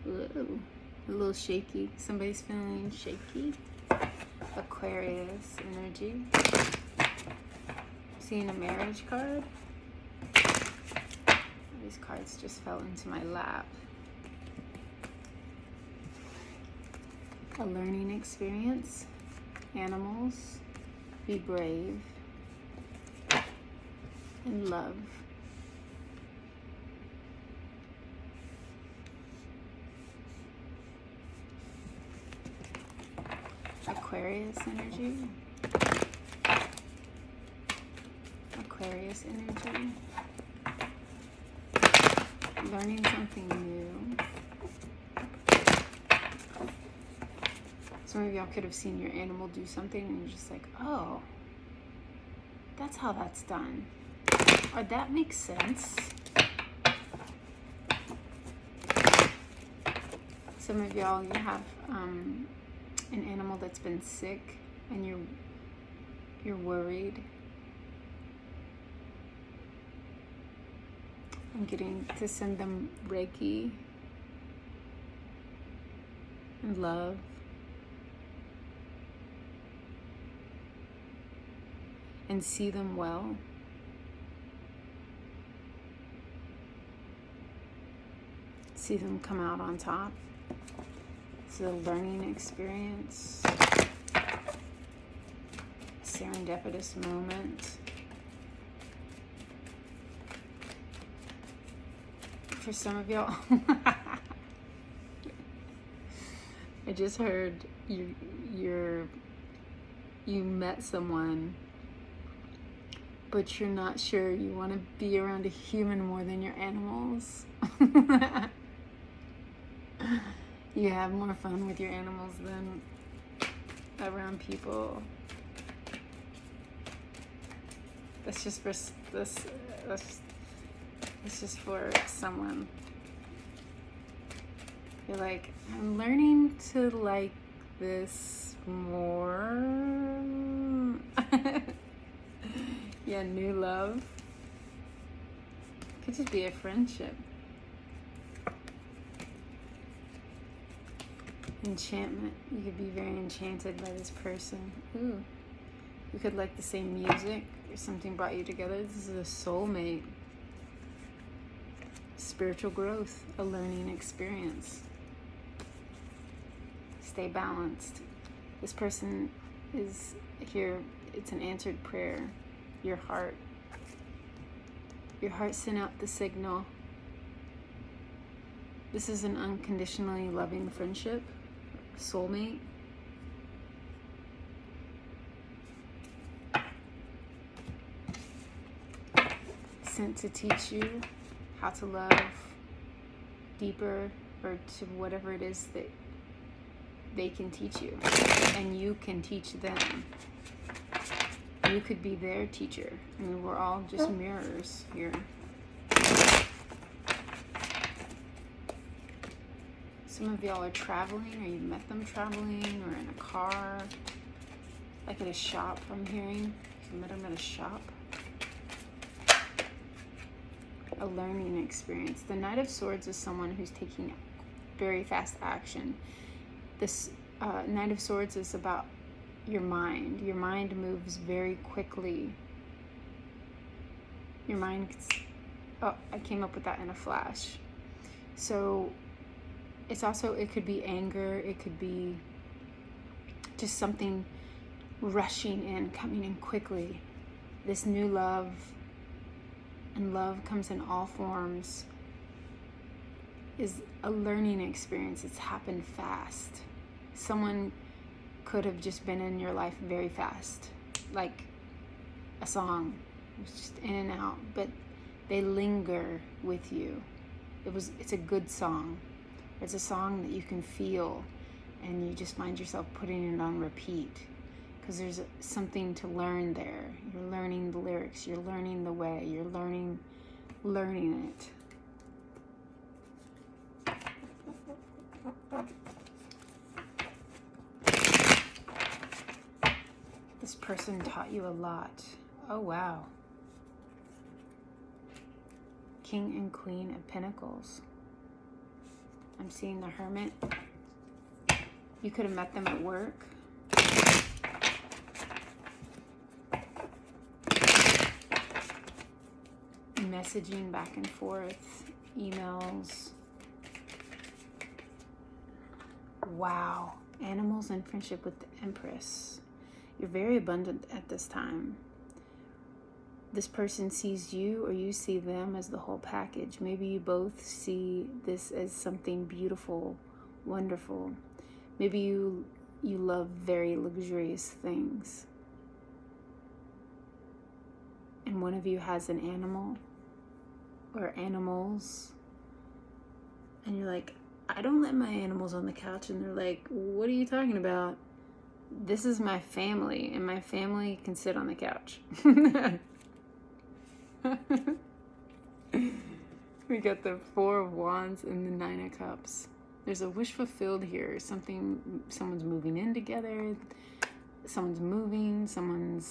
Ooh, a little shaky. Somebody's feeling shaky. Aquarius energy. Seeing a marriage card. These cards just fell into my lap. A learning experience. Animals. Be brave. And love. Aquarius energy. Aquarius energy. Learning something new. Some of y'all could have seen your animal do something and you're just like, oh, that's how that's done. Or that makes sense. Some of y'all, you have an animal that's been sick and you're worried. I'm getting to send them Reiki and love. And see them well. See them come out on top. It's a learning experience. A serendipitous moment. For some of y'all, I just heard you met someone, but you're not sure you want to be around a human more than your animals. You have more fun with your animals than around people. That's just for this. It's just for someone. You're like, I'm learning to like this more. Yeah, new love. Could just be a friendship. Enchantment. You could be very enchanted by this person. Ooh. You could like the same music or something brought you together. This is a soulmate. Spiritual growth, a learning experience. Stay balanced. This person is here. It's an answered prayer. Your heart sent out the signal. This is an unconditionally loving friendship, soulmate. Sent to teach you how to love deeper, or to whatever it is that they can teach you, and you can teach them. You could be their teacher. I mean, we're all just mirrors here. Some of y'all are traveling, or you met them traveling, or in a car, like at a shop. I'm hearing you met them at a shop. A learning experience. The Knight of Swords is someone who's taking very fast action. This Knight of Swords is about your mind. Your mind moves very quickly. Your mind, oh, I came up with that in a flash. So it's also, it could be anger, it could be just something rushing in, coming in quickly. This new love, and love comes in all forms, is a learning experience. It's happened fast. Someone could have just been in your life very fast, like a song. It was just in and out, but they linger with you. It's a good song. It's a song that you can feel, and you just find yourself putting it on repeat, because there's something to learn there. You're learning the lyrics, you're learning the way, you're learning it. This person taught you a lot. Oh, wow. King and Queen of Pentacles. I'm seeing the Hermit. You could have met them at work. Messaging back and forth, emails. Wow. Animals and friendship with the Empress. You're very abundant at this time. This person sees you or you see them as the whole package. Maybe you both see this as something beautiful, wonderful. Maybe you love very luxurious things. And one of you has an animal or animals. And you're like, I don't let my animals on the couch. And they're like, what are you talking about? This is my family, and my family can sit on the couch. We got the Four of Wands and the Nine of Cups. There's a wish fulfilled here. Someone's moving in together. Someone's moving. Someone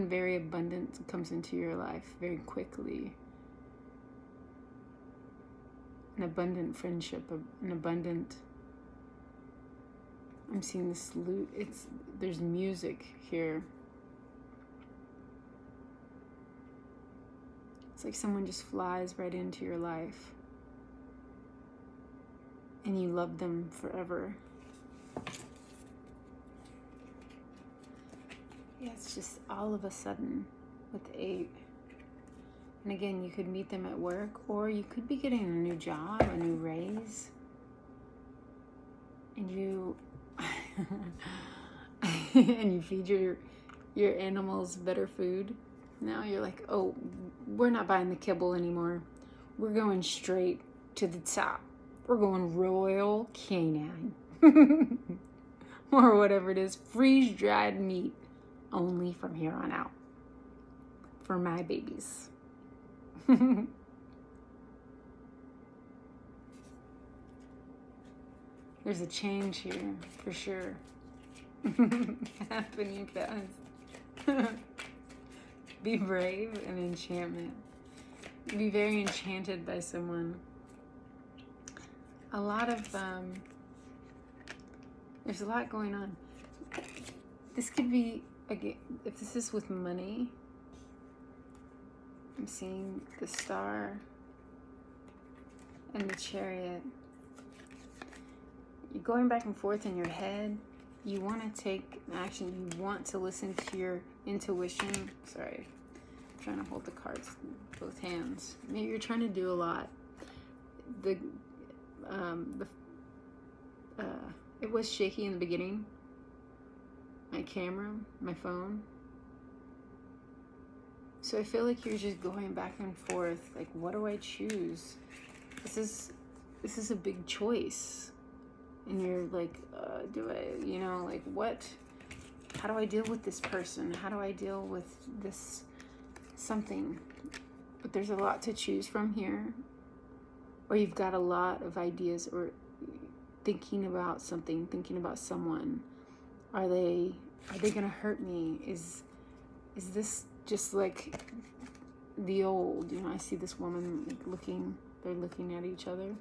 very abundant comes into your life very quickly. An abundant friendship, an abundant. I'm seeing this lute. There's music here. It's like someone just flies right into your life. And you love them forever. Yeah, it's just all of a sudden with the 8. And again, you could meet them at work, or you could be getting a new job, a new raise. And you and you feed your animals better food. Now you're like, oh, we're not buying the kibble anymore. We're going straight to the top. We're going Royal Canine. Or whatever it is, freeze-dried meat only from here on out for my babies. There's a change here for sure. Happening fast. Be brave and enchantment. Be very enchanted by someone. There's a lot going on. This could be, again, if this is with money, I'm seeing the Star and the Chariot. You're going back and forth in your head. You want to take action. You want to listen to your intuition. Sorry, I'm trying to hold the cards with both hands. Maybe you're trying to do a lot. It was shaky in the beginning. My camera, my phone. So I feel like you're just going back and forth. Like, what do I choose? This is a big choice. And you're like, do I, like what? How do I deal with this person? How do I deal with this something? But there's a lot to choose from here. Or you've got a lot of ideas, or thinking about something, thinking about someone. Are they gonna hurt me? Is this just like the old? I see this woman they're looking at each other.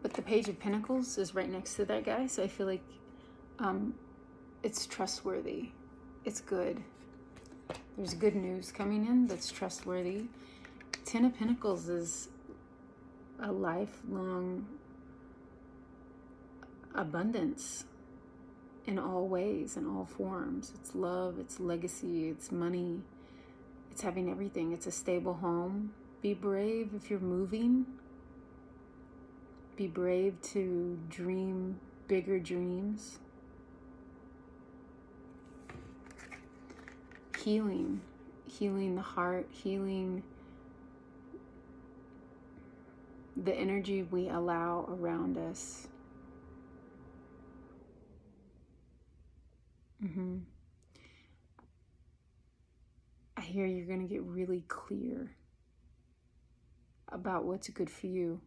But the Page of Pentacles is right next to that guy, so I feel like it's trustworthy. It's good. There's good news coming in that's trustworthy. 10 of Pentacles is a lifelong abundance in all ways, in all forms. It's love, it's legacy, it's money, it's having everything. It's a stable home. Be brave if you're moving. Be brave to dream bigger dreams. Healing the heart, healing the energy we allow around us. I hear you're going to get really clear about what's good for you.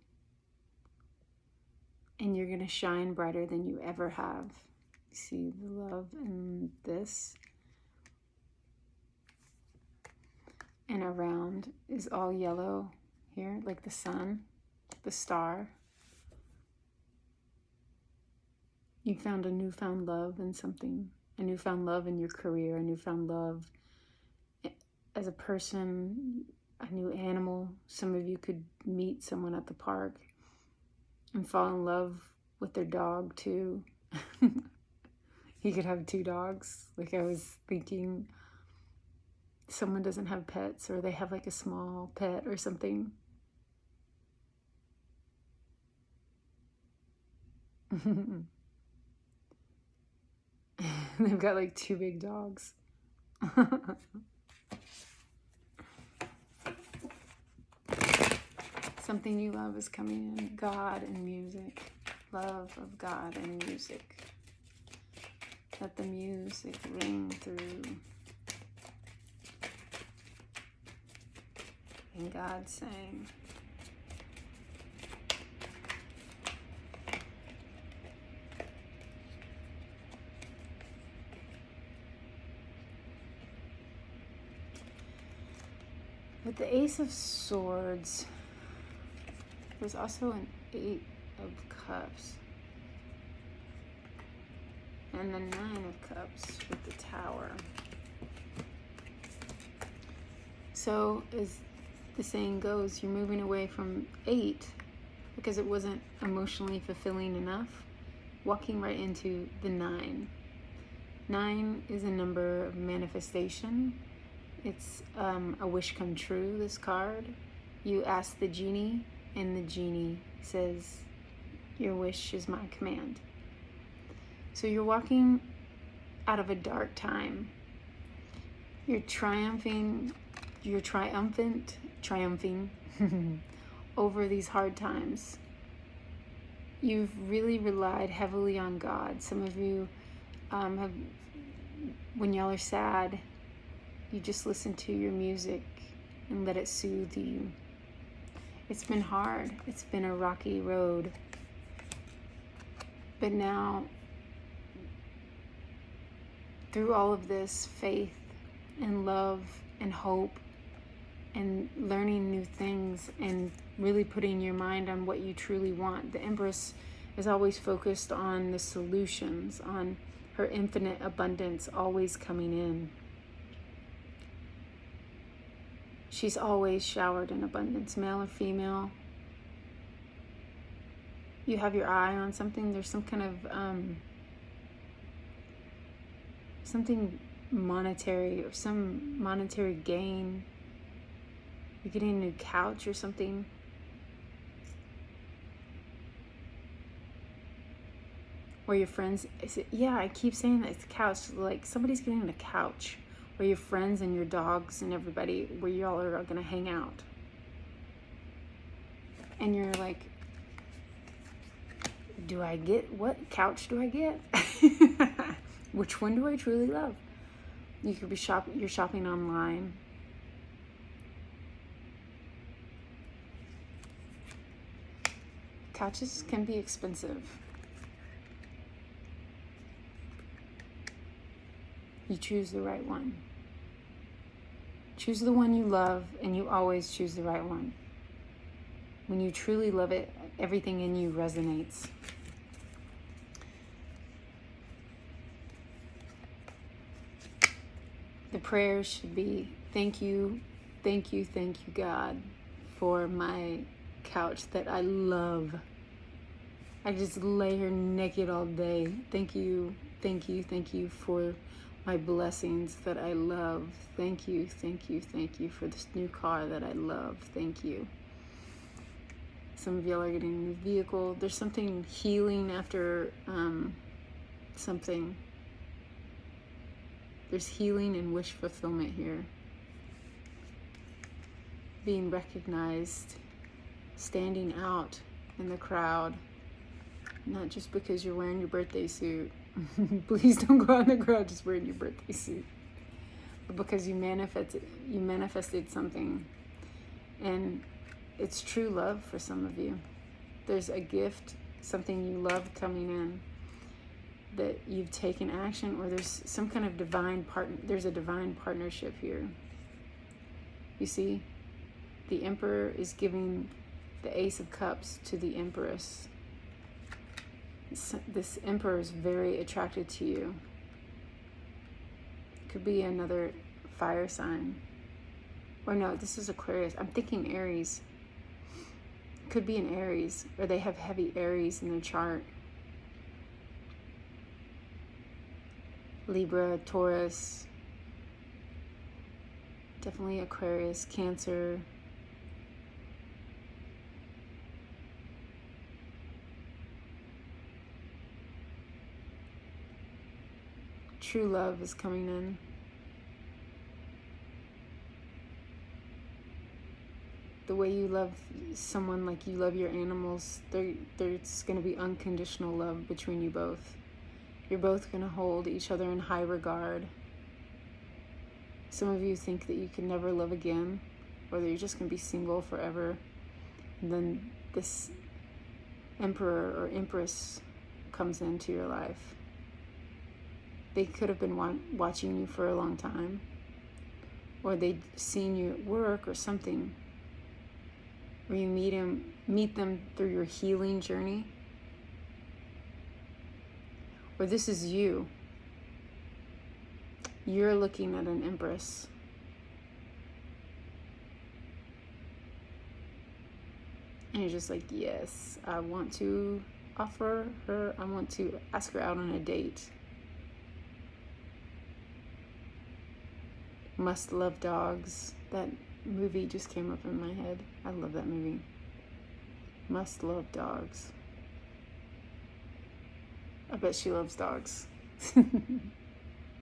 And you're going to shine brighter than you ever have. See the love in this. and around is all yellow here, like the sun, the star. You found a newfound love in something, a newfound love in your career, a newfound love as a person, a new animal. Some of you could meet someone at the park and fall in love with their dog too. You could have 2 dogs. Like, I was thinking, someone doesn't have pets, or they have like a small pet or something. They've got like 2 big dogs. Something you love is coming in. God and music. Love of God and music. Let the music ring through. And God sang. With the Ace of Swords, there's also an 8 of Cups. And the 9 of Cups with the Tower. So, as the saying goes, you're moving away from 8 because it wasn't emotionally fulfilling enough, walking right into the 9. 9 is a number of manifestation. It's a wish come true, this card. You ask the genie, and the genie says, your wish is my command. So you're walking out of a dark time. You're triumphing over these hard times. You've really relied heavily on God. Some of you have, when y'all are sad, you just listen to your music and let it soothe you. It's been hard. It's been a rocky road. But now, through all of this, faith and love and hope and learning new things and really putting your mind on what you truly want. The Empress is always focused on the solutions, on her infinite abundance always coming in. She's always showered in abundance, male or female. You have your eye on something. There's some kind of something monetary or some monetary gain. You're getting a new couch or something. Or your friends, yeah, I keep saying that it's a couch. Like, somebody's getting a couch. Or your friends and your dogs and everybody, where y'all are gonna hang out. And you're like, do I get, what couch do I get? Which one do I truly love? You could be you're shopping online. Couches can be expensive. You choose the right one. Choose the one you love, and you always choose the right one. When you truly love it, everything in you resonates. The prayers should be, thank you, God, for my couch that I love. I just lay here naked all day. Thank you for my blessings that I love. Thank you for this new car that I love. Thank you. Some of y'all are getting a new vehicle. There's something healing after something. There's healing and wish fulfillment here. Being recognized, standing out in the crowd, not just because you're wearing your birthday suit. Please don't go out in the crowd just wearing your birthday suit. But because you manifested something. And it's true love for some of you. There's a gift, something you love coming in, that you've taken action, or there's some kind of there's a divine partnership here. You see, the Emperor is giving the Ace of Cups to the Empress. This Emperor is very attracted to you. Could be another fire sign. Or no, this is Aquarius. I'm thinking Aries. Could be an Aries, or they have heavy Aries in their chart. Libra, Taurus, definitely Aquarius, Cancer. True love is coming in. The way you love someone like you love your animals, there's going to be unconditional love between you both. You're both going to hold each other in high regard. Some of you think that you can never love again, or that you're just going to be single forever. And then this Emperor or Empress comes into your life. They could have been watching you for a long time, or they'd seen you at work or something, or you meet them through your healing journey. Or this is you. You're looking at an Empress. And you're just like, yes, I want to offer her, I want to ask her out on a date. Must Love Dogs. That movie just came up in my head. I love that movie. Must Love Dogs. I bet she loves dogs.